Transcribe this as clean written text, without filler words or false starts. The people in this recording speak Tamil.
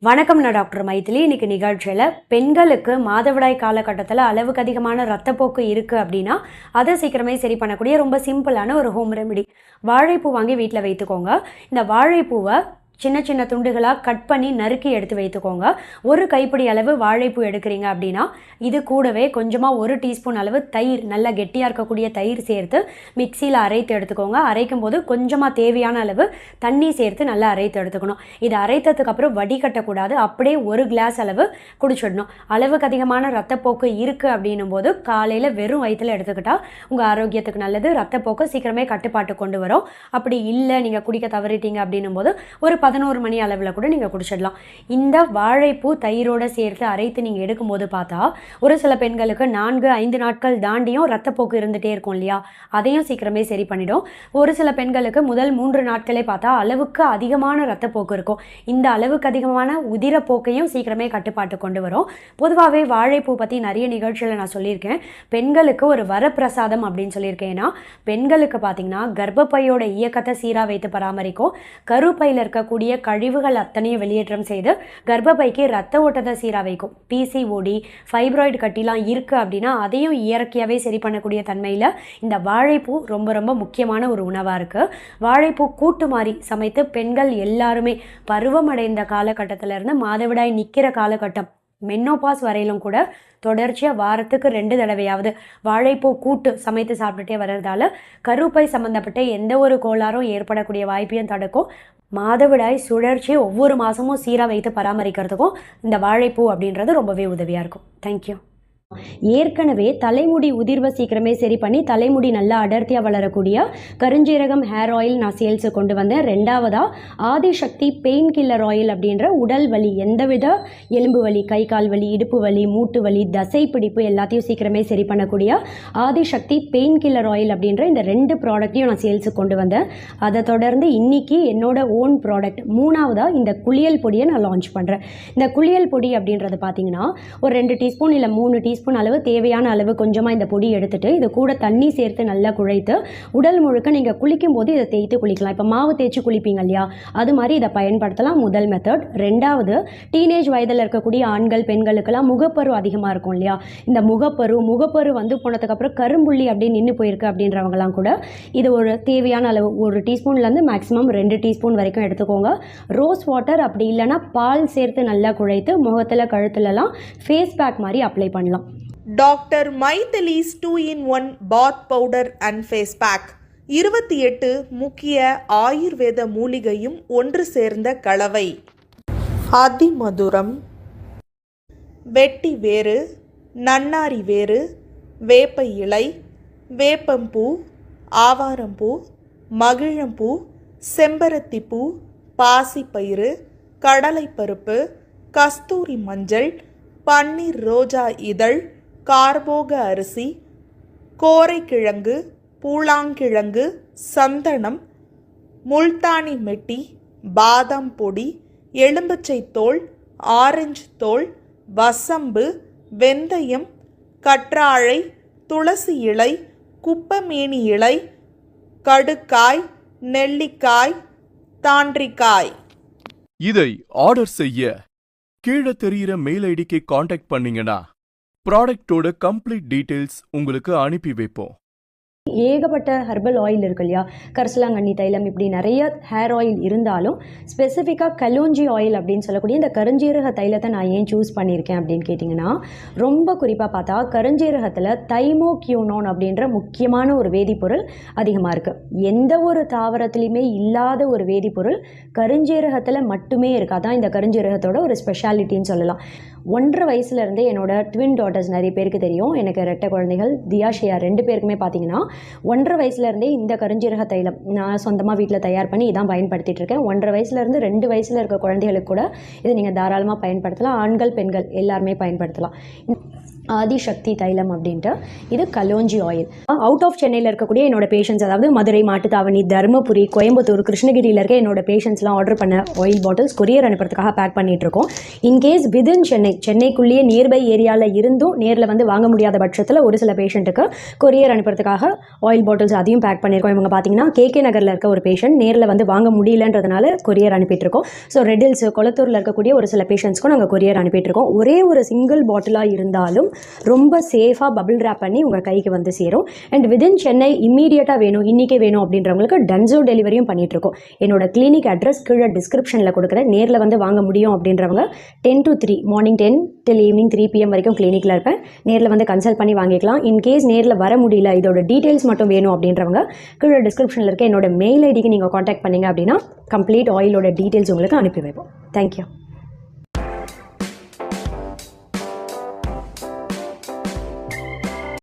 வணக்கம். நான் டாக்டர் மைதிலி. இன்னைக்கு நிகழ்ச்சியில் பெண்களுக்கு மாதவிடாய் காலகட்டத்தில் அளவுக்கு அதிகமான ரத்தப்போக்கு இருக்குது அப்படின்னா அதை சீக்கிரமே சரி பண்ணக்கூடிய ரொம்ப சிம்பிளான ஒரு ஹோம் ரெமெடி. வாழைப்பூ வாங்கி வீட்டில் வைத்துக்கோங்க. இந்த வாழைப்பூவை சின்ன சின்ன துண்டுகளாக கட் பண்ணி நறுக்கி எடுத்து வைத்துக்கோங்க. ஒரு கைப்பிடி அளவு வாழைப்பூ எடுக்கிறீங்க அப்படின்னா இது கூடவே கொஞ்சமாக 1 டீஸ்பூன் அளவு தயிர், நல்லா கெட்டியாக இருக்கக்கூடிய தயிர் சேர்த்து மிக்சியில் அரைத்து எடுத்துக்கோங்க. அரைக்கும் போது கொஞ்சமாக தேவையான அளவு தண்ணி சேர்த்து நல்லா அரைத்து எடுத்துக்கணும். இது அரைத்ததுக்கப்புறம் வடிகட்டக்கூடாது, அப்படியே 1 கிளாஸ் அளவு குடிச்சிடணும். அளவுக்கு அதிகமான ரத்தப்போக்கு இருக்குது அப்படின்னும் போது காலையில் வெறும் வயிற்றில் எடுத்துக்கிட்டால் உங்கள் ஆரோக்கியத்துக்கு நல்லது. ரத்தப்போக்கு சீக்கிரமே கட்டுப்பாட்டு கொண்டு வரும். அப்படி இல்லை நீங்கள் குடிக்க தவறிட்டீங்க அப்படின்னும் போது ஒரு 11 மணி அளவில் கூட நீங்கள் குடிச்சிடலாம். இந்த வாழைப்பூ தயிரோடு சேர்த்து அரைத்து நீங்கள் எடுக்கும்போது பார்த்தா ஒரு சில பெண்களுக்கு 4-5 நாட்கள் தாண்டியும் ரத்தப்போக்கு இருந்துகிட்டே இருக்கும் இல்லையா, அதையும் சீக்கிரமே சரி பண்ணிடும். ஒரு சில பெண்களுக்கு முதல் 3 நாட்களே பார்த்தா அளவுக்கு அதிகமான ரத்தப்போக்கு இருக்கும். இந்த அளவுக்கு அதிகமான உதிரப்போக்கையும் சீக்கிரமே கட்டுப்பாட்டு கொண்டு வரும். பொதுவாகவே வாழைப்பூ பற்றி நிறைய நிகழ்ச்சியில் நான் சொல்லியிருக்கேன். பெண்களுக்கு ஒரு வரப்பிரசாதம் அப்படின்னு சொல்லியிருக்கேன். ஏன்னா பெண்களுக்கு பார்த்தீங்கன்னா கர்ப்பப்பையோட இயக்கத்தை சீராக வைத்து பராமரிக்கும். கருப்பையில் இருக்கக்கூடிய கழிவுகள் அத்தனையும் வெளியேற்றம் செய்து கர்ப்பப்பைக்கு ரத்த ஓட்டத்தை சீராக வைக்கும். பிசிஓடி, ஃபைப்ராய்டு கட்டிலாம் இருக்குது அப்படின்னா அதையும் இயற்கையாகவே சரி பண்ணக்கூடிய தன்மையில் இந்த வாழைப்பூ ரொம்ப ரொம்ப முக்கியமான ஒரு உணவாக இருக்குது. வாழைப்பூ கூட்டு மாதிரி சமைத்து பெண்கள் எல்லாருமே பருவமடைந்த காலகட்டத்திலேருந்து மாதவிடாய் நிற்கிற காலகட்டம் மென்னோபாஸ் வரையிலும் கூட தொடர்ச்சியாக வாரத்துக்கு 2 தடவையாவது வாழைப்பூ கூட்டு சமைத்து சாப்பிட்டுட்டே வர்றதால கருப்பை சம்மந்தப்பட்ட எந்த ஒரு கோளாறும் ஏற்படக்கூடிய வாய்ப்பையும் தடுக்கும். மாதவிடாய் சுழற்சி ஒவ்வொரு மாதமும் சீராக வைத்து பராமரிக்கிறதுக்கும் இந்த வாழைப்பூ அப்படின்றது ரொம்பவே உதவியாக இருக்கும். தேங்க்யூ. ஏற்கனவே தலைமுடி உதிர்வை சீக்கிரமே சரி பண்ணி தலைமுடி நல்லா அடர்த்தியாக வளரக்கூடிய கருஞ்சீரகம் ஹேர் ஆயில் நான் சேல்ஸு கொண்டு வந்தேன். 2வதாக ஆதிசக்தி பெயின் கில்லர் ஆயில் அப்படின்ற உடல் வலி, எந்தவித எலும்பு வலி, கை கால் வலி, இடுப்பு வலி, மூட்டு வலி, தசை பிடிப்பு எல்லாத்தையும் சீக்கிரமே சரி பண்ணக்கூடிய ஆதிசக்தி பெயின் கில்லர் ஆயில் அப்படின்ற இந்த 2 ப்ராடக்ட்டையும் நான் சேல்ஸு கொண்டு வந்தேன். அதை தொடர்ந்து இன்னைக்கு என்னோட ஓன் ப்ராடக்ட் 3வதாக இந்த குளியல் பொடியை நான் லான்ச் பண்ணுறேன். இந்த குளியல் பொடி அப்படின்றது பார்த்தீங்கன்னா ஒரு 2 டீஸ்பூன் இல்லை 3 டீஸ்பூன் அளவு, தேவையான அளவு கொஞ்சமாக இந்த பொடி எடுத்துட்டு இது கூட தண்ணி சேர்த்து நல்லா குழைத்து உடல் முழுக்க நீங்கள் குளிக்கும் போது இதை தேய்த்து குளிக்கலாம். இப்போ மாவு தேய்ச்சி குளிப்பீங்க இல்லையா, அது மாதிரி இதை பயன்படுத்தலாம். முதல் மெத்தட். 2வது, டீனேஜ் வயதில் இருக்கக்கூடிய ஆண்கள் பெண்களுக்கெல்லாம் முகப்பரு அதிகமாக இருக்கும் இல்லையா, இந்த முகப்பரு வந்து போனதுக்கப்புறம் கரும்புள்ளி அப்படியே நின்று போயிருக்கு அப்படின்றவங்களாம் கூட இது ஒரு தேவையான அளவு 1 டீஸ்பூன்லேருந்து மேக்ஸிமம் 2 டீஸ்பூன் வரைக்கும் எடுத்துக்கோங்க. ரோஸ் வாட்டர் அப்படி இல்லைன்னா பால் சேர்த்து நல்லா குழைத்து முகத்தில் கழுத்துலலாம் ஃபேஸ் பேக் மாதிரி அப்ளை பண்ணலாம். Doctor Maithili's 2-in-1 bath powder and face pack 28 முக்கிய ஆயுர்வேத மூலிகையும் ஒன்று சேர்ந்த கலவை. அதிமதுரம், வெட்டி வேறு, நன்னாரி வேறு, வேப்ப இலை, வேப்பம்பூ, ஆவாரம்பூ, மகிழம்பூ, செம்பருத்திப்பூ, பாசிப்பயிறு, கடலைப்பருப்பு, கஸ்தூரி மஞ்சள், பன்னீர் ரோஜா இதழ், கார்போக அரிசி, கோரைக்கிழங்கு, பூளாங்கிழங்கு, சந்தனம், முல்தானி மெட்டி, பாதாம் பொடி, எலும்பச்சை தோல், ஆரஞ்சு தோல், வசம்பு, வெந்தயம், கற்றாழை, துளசி இலை, குப்பமேனி இலை, கடுக்காய், நெல்லிக்காய், தாண்டிக்காய். இதை ஆர்டர் செய்ய கீழே தெரிகிற மெயில் ஐடிக்கு காண்டாக்ட் பண்ணீங்கன்னா ப்ராடக்டோட கம்ப்ளீட் டீட்டெயில்ஸ் உங்களுக்கு அனுப்பி வைப்போம். ஏகப்பட்ட ஹெர்பல் ஆயில் இருக்கு இல்லையா, கரிசலாங்கண்ணி தைலம், இப்படி நிறைய ஹேர் ஆயில் இருந்தாலும் ஸ்பெசிஃபிக்காக கலோஞ்சி ஆயில் அப்படின்னு சொல்லக்கூடிய இந்த கருஞ்சீரக தைலத்தை நான் ஏன் சூஸ் பண்ணியிருக்கேன் அப்படின்னு கேட்டிங்கன்னா, ரொம்ப குறிப்பாக பார்த்தா கருஞ்சீரகத்தில் தைமோக்யூனோன் அப்படின்ற முக்கியமான ஒரு வேதிப்பொருள் அதிகமாக இருக்குது. எந்த ஒரு தாவரத்துலையுமே இல்லாத ஒரு வேதிப்பொருள் கருஞ்சீரகத்தில் மட்டுமே இருக்குது. அதான் இந்த கருஞ்சீரகத்தோட ஒரு ஸ்பெஷாலிட்டின்னு சொல்லலாம். 1.5 வயசுலேருந்தே என்னோட ட்வின் டாட்டர்ஸ் நிறைய பேருக்கு தெரியும், எனக்கு 2 குழந்தைகள், தியா ஷியா 2 பேருக்குமே பார்த்தீங்கன்னா 1.5 வயசுலேருந்தே இந்த கருஞ்சீரக தைலம் நான் சொந்தமாக வீட்டில் தயார் பண்ணி இதான் பயன்படுத்திகிட்டு இருக்கேன். 1.5 வயசுலேருந்து 2 வயசில் இருக்க குழந்தைகளுக்கு கூட இதை நீங்கள் தாராளமாக பயன்படுத்தலாம். ஆண்கள் பெண்கள் எல்லாருமே பயன்படுத்தலாம். ஆதிசக்தி தைலம் அப்படின்ட்டு. இது கலோஞ்சி ஆயில். அவுட் ஆஃப் சென்னையில் இருக்கக்கூடிய என்னோட பேஷண்ட்ஸ், அதாவது மதுரை, மாட்டுத்தாவணி, தருமபுரி, கோயம்புத்தூர், கிருஷ்ணகிரியில் இருக்க என்னோட பேஷண்ட்ஸ்லாம் ஆர்டர் பண்ண ஆயில் பாட்டில்ஸ் கொரியர் அனுப்புறதுக்காக பேக் பண்ணிட்டு இருக்கோம். இன்கேஸ் விதின் சென்னைக்குள்ளேயே நியர்பை ஏரியாவில் இருந்தும் நேரில் வந்து வாங்க முடியாத பட்சத்தில் ஒரு சில பேஷண்ட்டுக்கு கொரியர் அனுப்புறதுக்காக ஆயில் பாட்டில்ஸ் அதையும் பேக் பண்ணியிருக்கோம். இவங்க பார்த்தீங்கன்னா கேகே நகரில் இருக்க ஒரு பேஷண்ட் நேரில் வந்து வாங்க முடியலன்றதுனால கொரியர் அனுப்பிட்டு இருக்கோம். ஸோ ரெட் ஹில்ஸ், கொளத்தூரில் இருக்கக்கூடிய ஒரு சில பேஷண்ட்ஸ்க்கும் நாங்கள் கொரியர் அனுப்பிட்டு இருக்கோம். ஒரே ஒரு சிங்கிள் பாட்டிலாக இருந்தாலும் ரொம்ப சேஃபாக பபிள் ரேப் பண்ணி உங்கள் கைக்கு வந்து சேரும். அண்ட் விதின் சென்னை இம்மீடியட்டாக வேணும், இன்றைக்கே வேணும் அப்படின்றவங்களுக்கு டன்சோ டெலிவரியும் பண்ணிகிட்ருக்கோம். என்னோட கிளினிக் அட்ரஸ் கீழே டிஸ்கிரிப்ஷனில் கொடுக்குறேன். நேரில் வந்து வாங்க முடியும் அப்படின்றவங்க 10 to 3, morning 10 till evening 3 PM வரைக்கும் கிளினிக்கில் இருப்பேன். நேரில் வந்து கன்சல்ட் பண்ணி வாங்கிக்கலாம். இன்கேஸ் நேரில் வர முடியல, இதோட டீட்டெயில்ஸ் மட்டும் வேணும் அப்படின்றவங்க கீழே டிஸ்கிரிப்ஷனில் இருக்க என்னோட மெயில் ஐடிக்கு நீங்கள் காண்டாக்ட் பண்ணிங்க அப்படின்னா கம்ப்ளீட் ஆயிலோட டீட்டெயில்ஸ் உங்களுக்கு அனுப்பி வைப்போம். தேங்க்யூ.